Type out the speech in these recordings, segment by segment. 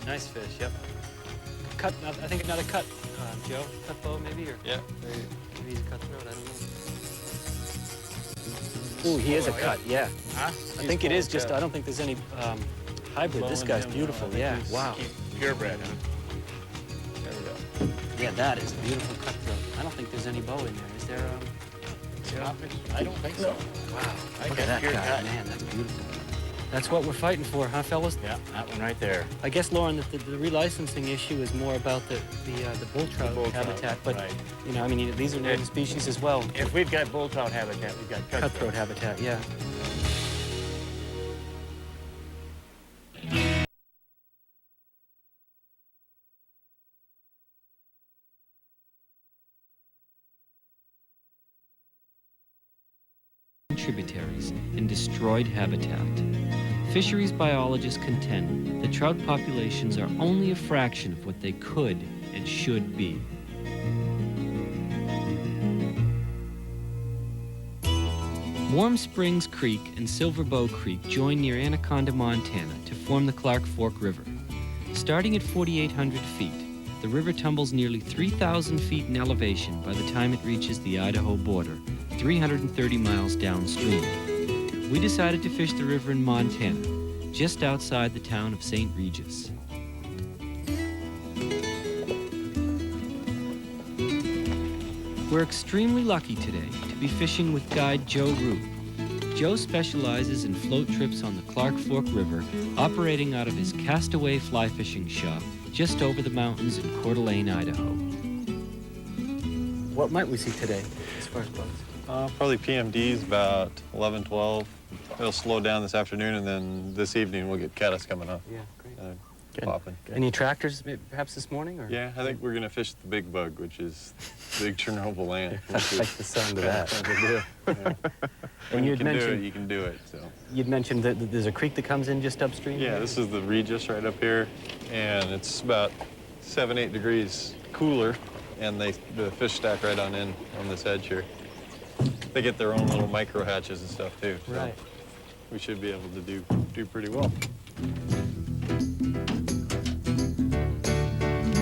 Nice fish, yep. Cut, I think another cut, Joe. Cut bow, maybe, or? Yeah. Maybe he's a cutthroat, I don't know. Ooh, he is a cut, yeah. Huh? I think it is just, I don't think there's any hybrid. This guy's beautiful, yeah. Wow. Purebred, huh? There we go. Yeah, that is a beautiful cutthroat. I don't think there's any bow in there. Is there, I don't think so. Wow. I Look got at that pure guy, cut. man, that's beautiful. That's what we're fighting for, huh, fellas? Yeah, that one right there. I guess, Lauren, that the relicensing issue is more about the bull trout habitat, but, right. you know, I mean, these are native species as well. If we've got bull trout habitat, we've got Cutthroat habitat, yeah. Tributaries and destroyed habitat. Fisheries biologists contend that trout populations are only a fraction of what they could and should be. Warm Springs Creek and Silver Bow Creek join near Anaconda, Montana to form the Clark Fork River. Starting at 4,800 feet, the river tumbles nearly 3,000 feet in elevation by the time it reaches the Idaho border, 330 miles downstream. We decided to fish the river in Montana, just outside the town of St. Regis. We're extremely lucky today to be fishing with guide Joe Roop. Joe specializes in float trips on the Clark Fork River, operating out of his Castaway fly fishing shop just over the mountains in Coeur d'Alene, Idaho. What might we see today as far as bugs? Probably PMDs about 11, 12. It'll slow down this afternoon, and then this evening we'll get caddis coming up. Yeah, great. Popping. Any attractors, maybe, perhaps this morning? Or? Yeah, I think we're going to fish the big bug, which is big Chernobyl land. I like the sound of that. Yeah. When you can do it, you can do it. So. You'd mentioned that there's a creek that comes in just upstream? Yeah, this is the Regis right up here, and it's about 7, 8 degrees cooler, and the fish stack right on in on this edge here. They get their own little micro hatches and stuff too. So Right. we should be able to do pretty well.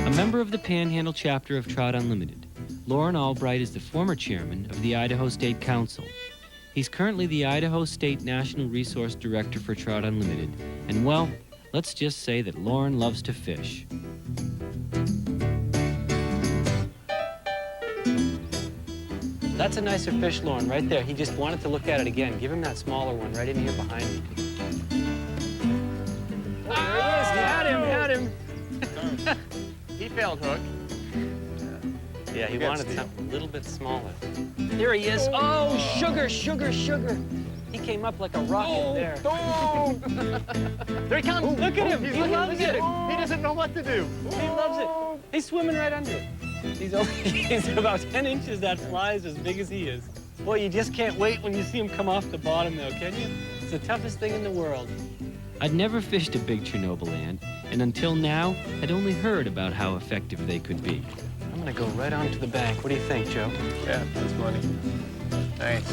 A member of the Panhandle chapter of Trout Unlimited, Lauren Albright is the former chairman of the Idaho State Council. He's currently the Idaho State National Resource Director for Trout Unlimited, and well, let's just say that Lauren loves to fish. That's a nicer fish, Lauren, right there. He just wanted to look at it again. Give him that smaller one right in here behind me. There he is. Had him. He failed hook. Yeah, he wanted something a little bit smaller. There he is. Oh, sugar. He came up like a rocket there. There he comes. Look at him. He loves it. He doesn't know what to do. He loves it. He's swimming right under it. He's about 10 inches. That fly is as big as he is. Boy, you just can't wait when you see him come off the bottom, though, can you? It's the toughest thing in the world. I'd never fished a big Chernobyl land, and until now, I'd only heard about how effective they could be. I'm gonna go right onto the bank. What do you think, Joe? Yeah, that's funny. Nice.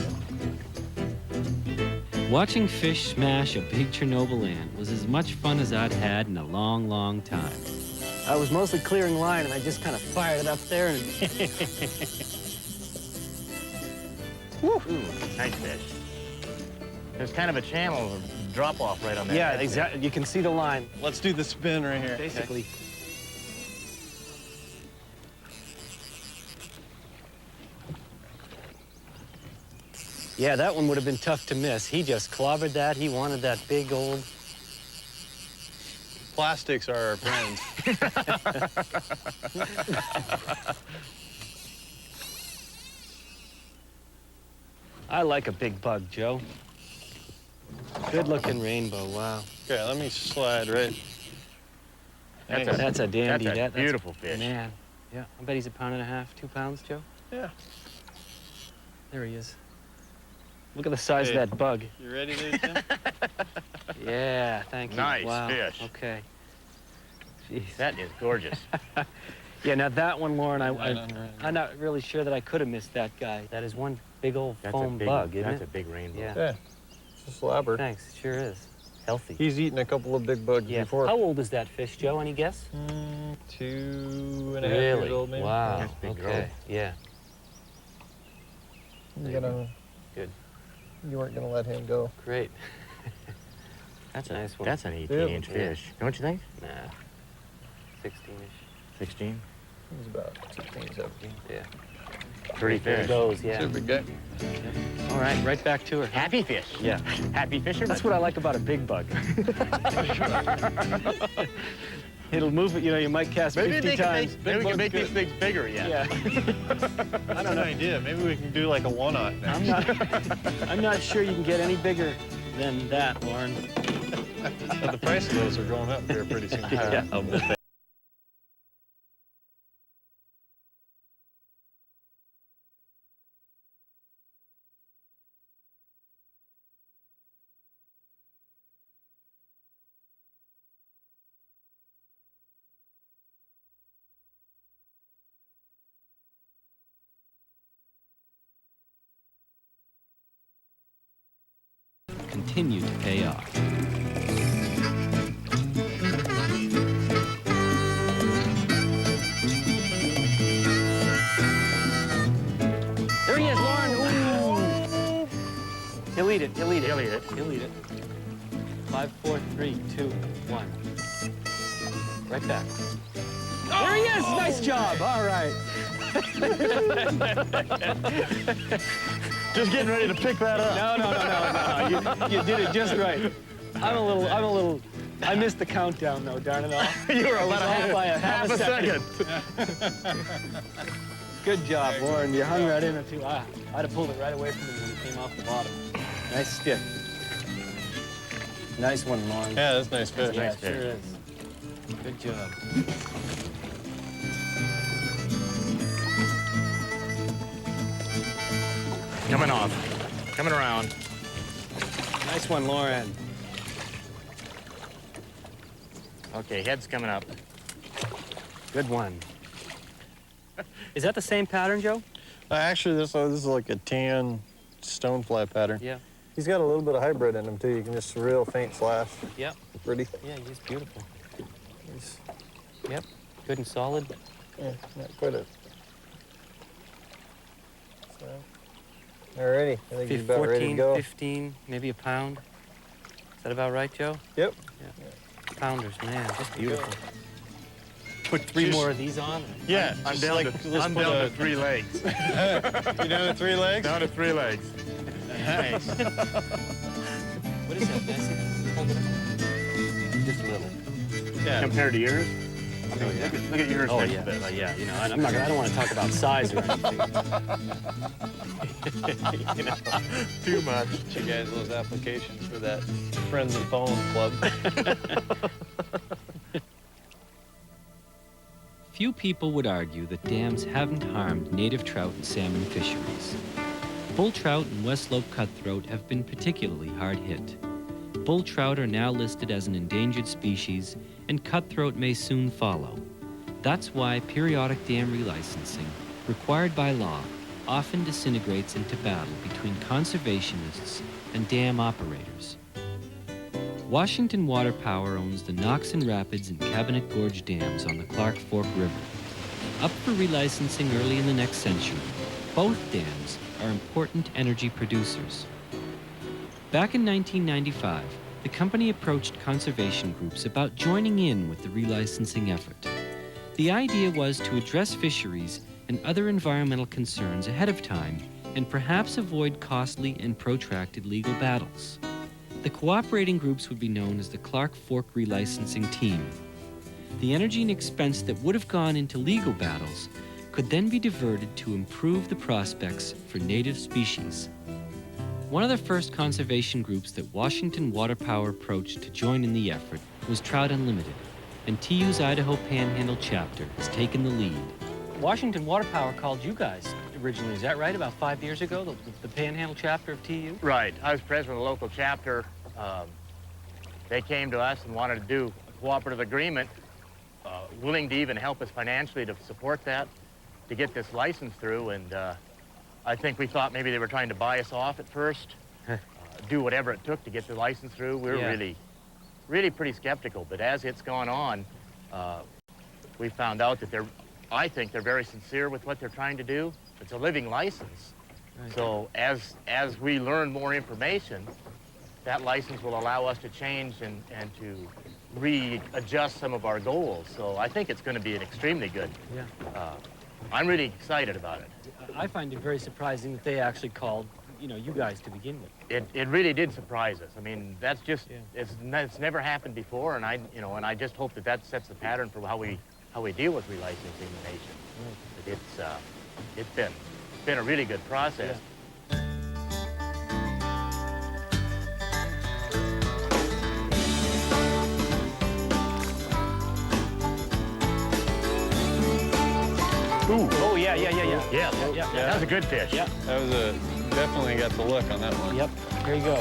Watching fish smash a big Chernobyl ant was as much fun as I'd had in a long, long time. I was mostly clearing line, and I just kind of fired it up there and... Woo! Ooh, nice fish. There's kind of a channel drop off right on that. Yeah, edge exactly. You can see the line. Let's do the spin right here. Basically. Yeah, that one would have been tough to miss. He just clobbered that. He wanted that big old... Plastics are our friends. I like a big bug, Joe. Good-looking rainbow, wow. Okay, let me slide right. That's a dandy. That's a beautiful fish. Man, yeah. I bet he's 1.5 pounds, 2 pounds, Joe. Yeah. There he is. Look at the size of that bug. You ready there, Tim? Yeah, thank you. Nice wow. fish. Okay. Jeez. That is gorgeous. Yeah, now that one, Lauren, Right. I'm not really sure that I could have missed that guy. That is one big old foam bug, isn't That's it? a big rainbow. Yeah. Yeah. It's a slobber. Thanks, it sure is. Healthy. He's eaten a couple of big bugs Yeah. before. How old is that fish, Joe? Any guess? 2.5 Really? years old, maybe. Wow. That's big Okay. growth. Yeah. You're gonna, Good. you weren't gonna let him go. Great. That's a nice one. That's an 18-inch Yeah. fish. Don't you think? Nah. 16-ish. 16. He's about 16, 17. Yeah. Pretty There fish. it goes. Yeah. Super guy. All right. Right back to her. Happy fish. Yeah. Happy fisherman. That's what I like about a big bug. It'll move it. You know, you might cast 50 times. Maybe we can make these things bigger yet. Yeah. I don't know. Idea. Maybe we can do like a one-aught next. I'm not sure you can get any bigger than that, Lauren. But the price of those are going up here pretty soon. Yeah. Continue to pay off. There he is, Lauren. Ooh. He'll eat it. He'll eat it. He'll eat it. He'll eat it. 5, 4, 3, 2, 1. Right back. There he is. Nice job. All right. Just getting ready to pick that up. No. You did it just right. I missed the countdown though, darn it all. You were It was about off by a half a second. Good job, Lauren. You hung right in it too. I'd have pulled it right away from you when you came off the bottom. Nice stick. Nice one, Lauren. Yeah, that's nice fish. Yeah, nice it sure fish. is. Good job. Coming off. Coming around. Nice one, Lauren. Okay, head's coming up. Good one. Is that the same pattern, Joe? Actually, this is like a tan stonefly pattern. Yeah. He's got a little bit of hybrid in him too. You can just real faint slash. Yep. Pretty. Yeah, he's beautiful. He's, Yep. Good and solid. yeah, not quite a. So, alrighty, I think he's about ready to 14, go. 15, maybe a pound. Is that about right, Joe? Yep. Pounders, man, just beautiful. Put three Just- more of these on. Yeah, I'm just down, like, to, let's I'm put down a- to 3 legs. You down to 3 legs? Down to 3 legs. Nice. What is that, Bessie? Hold it up. Just a little. Yeah. Compared to yours? I mean, look at yours Oh, next yeah. bit. Yeah, you know, I don't want to talk about size or anything. You know, too much. You guys, those applications for that Friends of Phone Club. Few people would argue that dams haven't harmed native trout and salmon fisheries. Bull trout and West Slope cutthroat have been particularly hard hit. Bull trout are now listed as an endangered species, and cutthroat may soon follow. That's why periodic dam relicensing, required by law, often disintegrates into battle between conservationists and dam operators. Washington Water Power owns the Knox and Rapids and Cabinet Gorge dams on the Clark Fork River. Up for relicensing early in the next century, both dams are important energy producers. Back in 1995, the company approached conservation groups about joining in with the relicensing effort. The idea was to address fisheries and other environmental concerns ahead of time and perhaps avoid costly and protracted legal battles. The cooperating groups would be known as the Clark Fork Relicensing Team. The energy and expense that would have gone into legal battles could then be diverted to improve the prospects for native species. One of the first conservation groups that Washington Water Power approached to join in the effort was Trout Unlimited, and TU's Idaho Panhandle chapter has taken the lead. Washington Water Power called you guys originally, is that right? About 5 years ago, the Panhandle chapter of TU? Right. I was president of the local chapter. They came to us and wanted to do a cooperative agreement, willing to even help us financially to support that, to get this license through. And I think we thought maybe they were trying to buy us off at first, do whatever it took to get the license through. We were Yeah. really really pretty skeptical, but as it's gone on, we found out that I think they're very sincere with what they're trying to do. It's a living license. Right. So as we learn more information, that license will allow us to change and to readjust some of our goals. So I think it's going to be an extremely good. Yeah. I'm really excited about it. I find it very surprising that they actually called, you guys to begin with. It really did surprise us. I mean, that's just, Yeah. it's never happened before, and I just hope that sets the pattern for how we deal with relicensing the nation. Right. But it's been a really good process. Ooh. Oh, yeah. Yeah. That was a good fish. Yeah. That was definitely got the look on that one. Yep, here you go.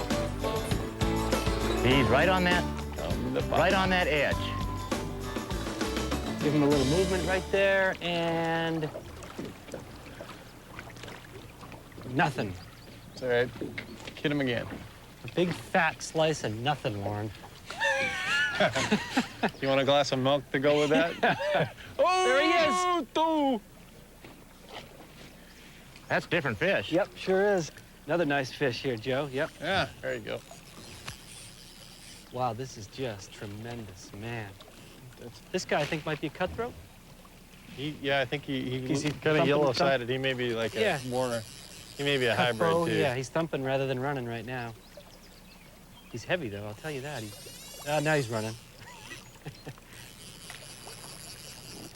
He's right on that edge. Give him a little movement right there, and nothing. It's all right. Hit him again. A big fat slice of nothing, Warren. You want a glass of milk to go with that? Oh, there he is. Oh, That's different fish. Yep, sure is. Another nice fish here, Joe. Yep. yeah, there you go. Wow, this is just tremendous, man. This guy, I think, might be a cutthroat. Yeah, I think he's Is he kind of thumping- yellow-sided. He may be like Yeah. he may be a hybrid Cutthroat, too. yeah, he's thumping rather than running right now. He's heavy, though, I'll tell you that. Now he's running.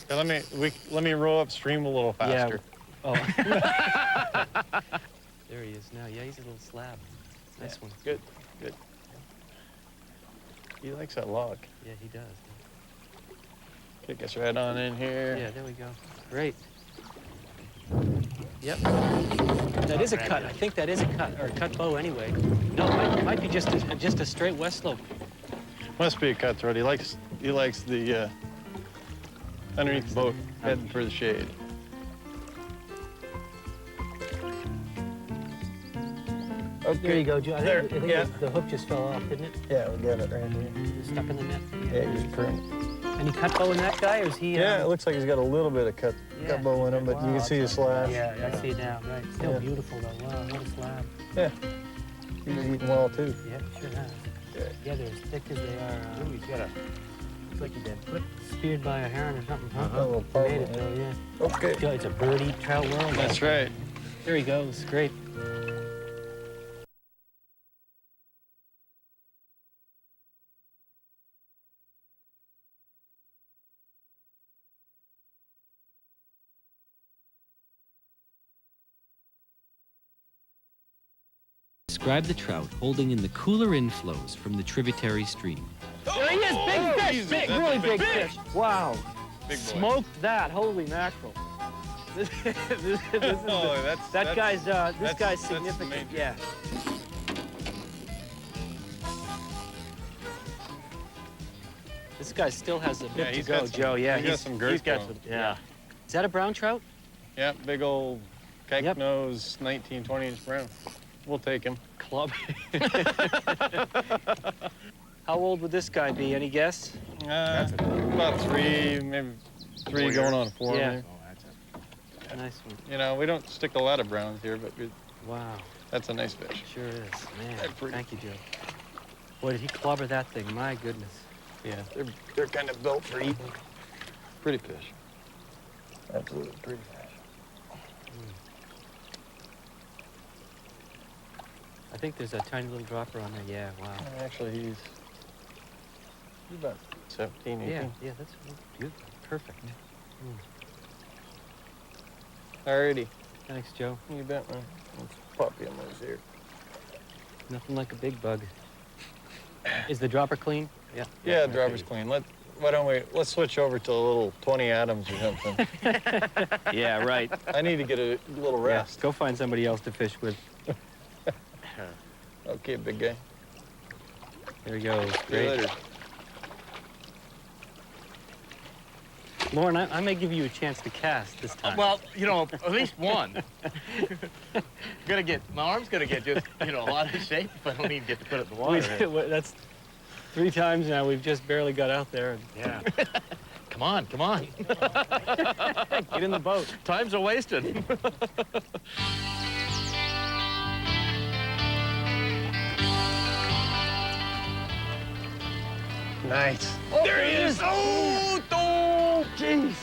Yeah, let me roll upstream a little faster. Yeah. Oh. There he is now. Yeah, he's a little slab. Nice one. Good. He likes that log. Yeah, he does. Kick us right on in here. Yeah, there we go. Great. Yep. That is a cut. I think that is a cut, or a cut bow anyway. No, it might be just a straight west slope. Must be a cutthroat. He likes the underneath the boat, heading for the shade. Okay. There you go, Joe. I There, think yeah. the hook just fell off, didn't it? Yeah, we got it right here. It's stuck in the net. Yeah, he's current. Any cut bow in that guy, or is he? Yeah, it looks like he's got a little bit of cut bow in him, but you Wow, can see the that's slash. Yeah, I see it now. Right. Still Yeah. beautiful though. Wow, what a slab. Yeah. He's eating well too. Yeah, sure has. Yeah. Yeah, they're as thick as they are. Ooh, he's got a, looks like he's been flipped. Speared by a heron or something, huh? A little He purple, made it though, yeah. Okay. Joe, it's a birdie trout world. That's right. There he goes. Great. Describe the trout holding in the cooler inflows from the tributary stream. There he is, big fish, Jesus, big, that's really a big big fish. Wow, Big boy. smoked that, holy mackerel. This is Oh, that guy's that's significant. major. Yeah. This guy still has a bit to he's go, got some- Joe. Yeah, he's got some girth He's got to him. some, yeah. Is that a brown trout? Yeah, big old kike Yep. nose, 19, 20-inch brown. We'll take him. Club. How old would this guy be? Any guess? About 3, maybe 3 4 going years. on 4. Yeah. maybe. Oh, that's a, Nice one. You know, we don't stick a lot of browns here, but Wow, that's a nice fish. sure is. Man, They're pretty. thank you, Joe. Boy, did he clobber that thing? My goodness. Yeah, they're kind of built for eating. Pretty fish. Absolutely pretty fish. I think there's a tiny little dropper on there. Yeah, wow. Actually, he's about 17, 18. Yeah, that's beautiful. Perfect. Alrighty. Thanks, Joe. You bet, man. Let's pop you on those here. Nothing like a big bug. Is the dropper clean? Yeah. Yeah, dropper's clean. Let's switch over to a little 20 Adams or something. Yeah, right. I need to get a little Yeah, rest. go find somebody else to fish with. Okay, big guy. There he goes. See you Great. later. Lauren, I may give you a chance to cast this time. well, at least one. My arm's gonna get just, a lot of shape if I don't even get to put it in the water. That's 3 times now, we've just barely got out there. Yeah. Come on, come on. Get in the boat. Times are wasted. Nice. Oh, there he is. Oh, jeez.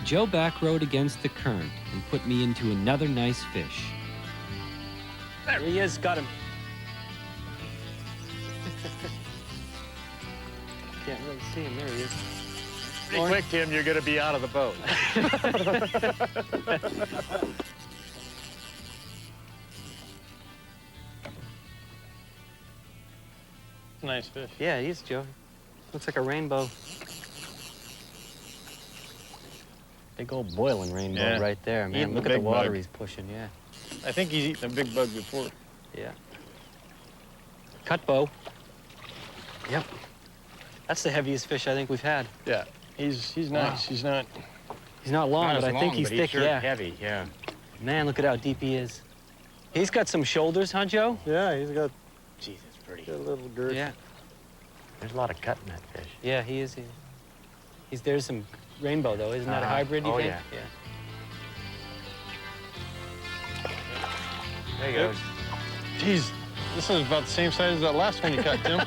Joe backrowed against the current and put me into another nice fish. There he is. Got him. Can't really see him. There he is. Pretty quick, Tim, you're going to be out of the boat. Nice fish. Yeah, he is, Joe. Looks like a rainbow. Big old boiling rainbow Yeah. right there, man. Eating Look the at the big water bug. he's pushing, yeah. I think he's eaten a big bug before. Yeah. Cut bow. Yep. That's the heaviest fish I think we've had. Yeah, he's nice. Wow. He's not. He's not long, Not but as I think long, he's but thick, sure yeah. heavy, yeah. Man, look at how deep he is. He's got some shoulders, huh, Joe? Yeah, he's got Jeez, it's pretty. a little girth. Yeah. There's a lot of cut in that fish. Yeah, he is. There's some rainbow, though. Isn't that a hybrid, you Oh, think? yeah. Yeah. There he goes. Jeez, this is about the same size as that last one you caught, Tim.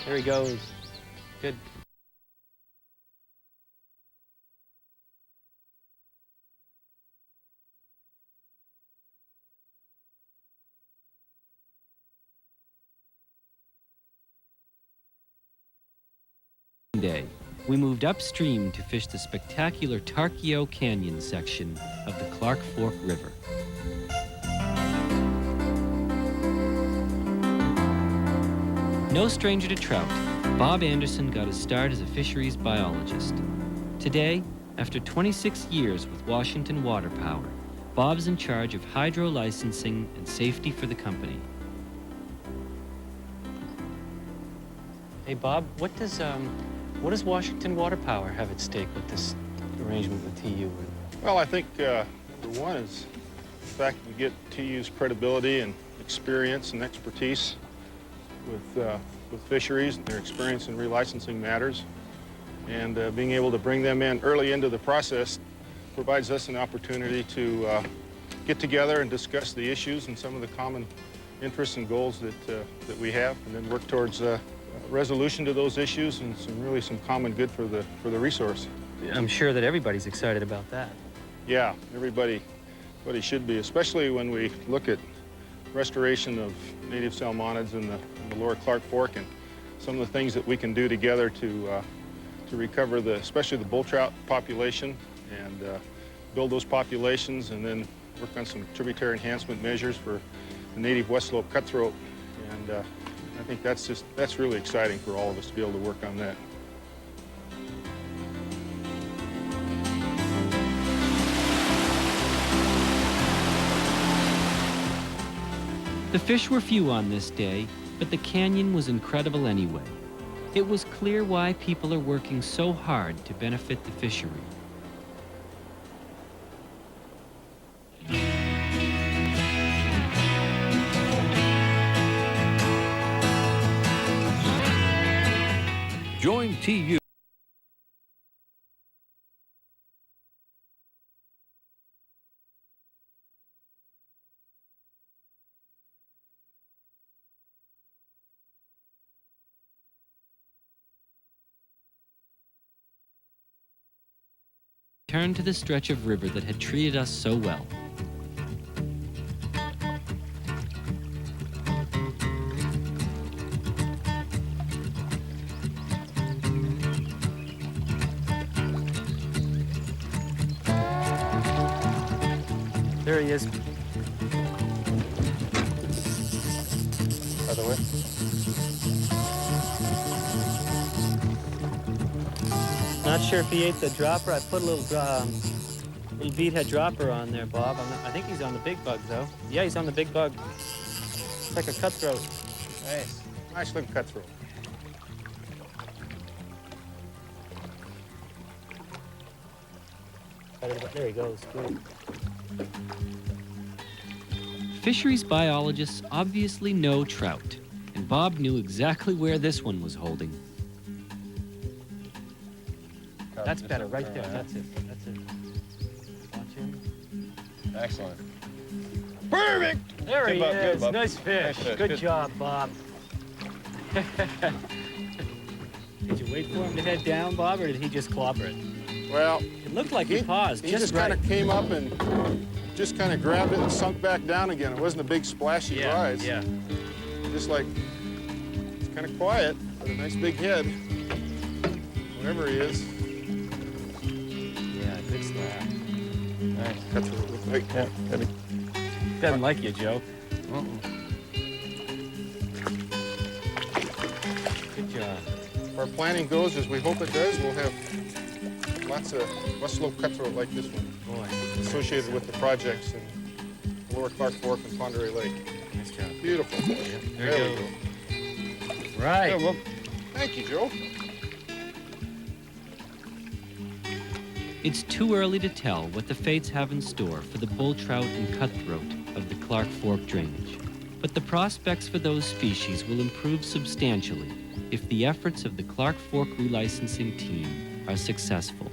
There he goes. Good. Day, we moved upstream to fish the spectacular Tarkio Canyon section of the Clark Fork River. No stranger to trout, Bob Anderson got his start as a fisheries biologist. Today, after 26 years with Washington Water Power, Bob's in charge of hydro licensing and safety for the company. Hey, Bob, what does Washington Water Power have at stake with this arrangement with TU? Well, I think number one is the fact that we get TU's credibility and experience and expertise with fisheries and their experience in relicensing matters. And being able to bring them in early into the process provides us an opportunity to get together and discuss the issues and some of the common interests and goals that we have, and then work towards resolution to those issues and some common good for the resource. I'm sure that everybody's excited about that. Yeah, everybody should be, especially when we look at restoration of native salmonids in the lower Clark Fork and some of the things that we can do together to recover especially the bull trout population and build those populations, and then work on some tributary enhancement measures for the native West Slope cutthroat. And I think that's really exciting for all of us to be able to work on that. The fish were few on this day, but the canyon was incredible anyway. It was clear why people are working so hard to benefit the fishery. Join TU. Turned to the stretch of river that had treated us so well. There he is. Other way. Not sure if he ate the dropper. I put a little beadhead dropper on there, Bob. I think he's on the big bug, though. Yeah, he's on the big bug. It's like a cutthroat. Nice. Nice little cutthroat. Cut it, there he goes. Good. Fisheries biologists obviously know trout, and Bob knew exactly where this one was holding. That's better, right there. That's it. That's it. Watch him. Excellent. Perfect! There he Good, Bob, good, is. Bob. Nice fish. Nice fish, Good good. job, Bob. Did you wait for him to head down, Bob, or did he just clobber it? Well, It looked like he paused he just just right. kind of came up and just kind of grabbed it and sunk back down again. It wasn't a big splashy rise. Yeah. Just like, it's kind of quiet, but a nice big head. Wherever he is. Yeah, good slap. Nice. Cut through it with Mike. Yeah, heavy. Doesn't like you, Joe. Good job. If our planning goes as we hope it does, we'll have lots of West Slope cutthroat like this one Boy, associated with the projects in Lower Clark Fork and Ponderay Lake. nice job. Beautiful. There There you we go. go. Right. Yeah, well, thank you, Joe. It's too early to tell what the fates have in store for the bull trout and cutthroat of the Clark Fork drainage. But the prospects for those species will improve substantially if the efforts of the Clark Fork relicensing team are successful.